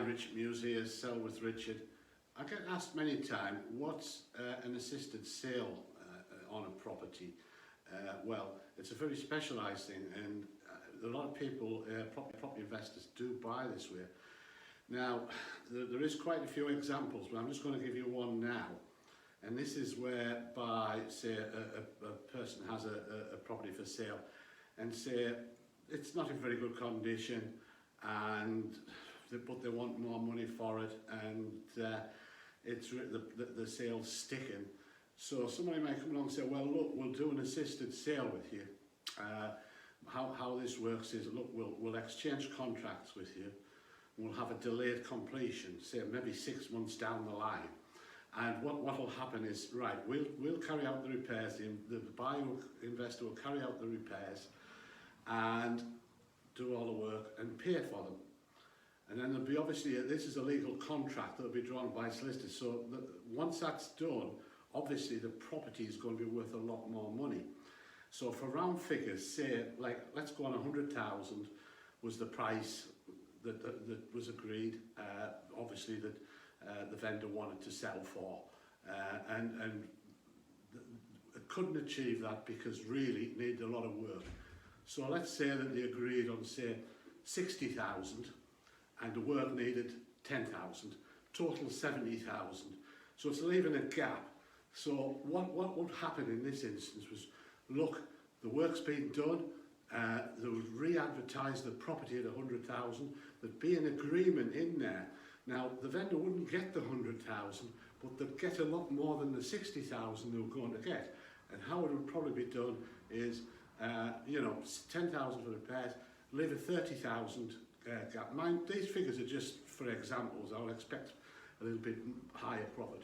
Richard Museum, Sell with Richard. I get asked many times, what's an assisted sale on a property? Well, it's a very specialised thing, and a lot of people, property investors, do buy this way. Now, there is quite a few examples, but I'm just going to give you one now. And this is whereby, say, a person has a property for sale, and say it's not in very good condition, but they want more money for it, and the sale's sticking. So somebody might come along and say, well, look, we'll do an assisted sale with you. How this works is, look, we'll exchange contracts with you. We'll have a delayed completion, say maybe 6 months down the line. And what will happen is, right, we'll carry out the repairs, the buyer investor will carry out the repairs and do all the work and pay for them. And then there'll be, obviously, this is a legal contract that'll be drawn by solicitors. So once that's done, obviously the property is going to be worth a lot more money. So for round figures, say, like, let's go on 100,000 was the price that was agreed, obviously that the vendor wanted to sell for, and couldn't achieve that because really it needed a lot of work. So let's say that they agreed on, say, 60,000, and the work needed 10,000, total 70,000. So it's leaving a gap. So what would happen in this instance was, look, the work's been done, they would re-advertise the property at 100,000, there'd be an agreement in there. Now, the vendor wouldn't get the 100,000, but they'd get a lot more than the 60,000 they were going to get. And how it would probably be done is, 10,000 for repairs, leave a 30,000 gap. Mind, these figures are just for examples. I'll expect a little bit higher profit.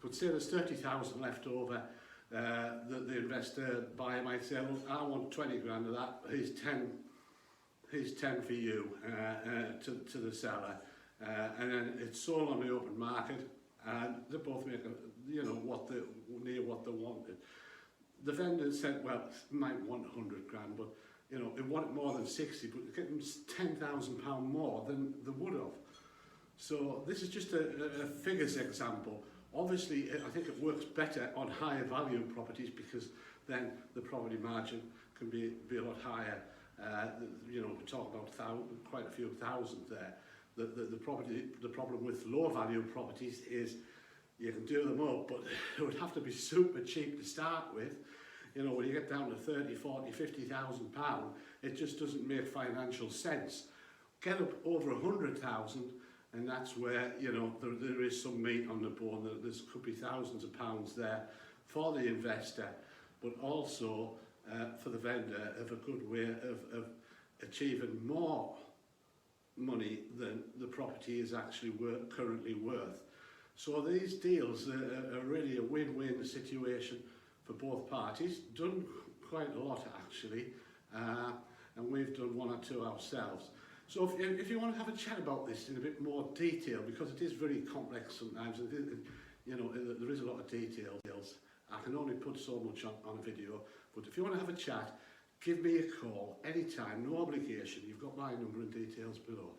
But say there's 30,000 left over, the investor buyer might say, look, I want 20 grand of that, here's 10 for you to the seller. And then it's sold on the open market, and they both make near what they wanted. The vendor said, well, might want 100 grand, but they want more than 60, but they're getting £10,000 more than they would have. So this is just a figures example. Obviously, I think it works better on higher value properties because then the property margin can be a lot higher. We talk about quite a few thousand there. The problem with low value properties is you can do them up, but it would have to be super cheap to start with. When you get down to 30, 40, 50,000 pounds, it just doesn't make financial sense. Get up over 100,000, and that's where there is some meat on the bone. There could be thousands of pounds there for the investor, but also for the vendor of a good way of achieving more money than the property is actually currently worth. So these deals are really a win-win situation for both parties. Done quite a lot actually, and we've done one or two ourselves. So if you want to have a chat about this in a bit more detail, because it is very complex sometimes, there is a lot of details. I can only put so much on a video, but if you want to have a chat, give me a call anytime, no obligation. You've got my number and details below.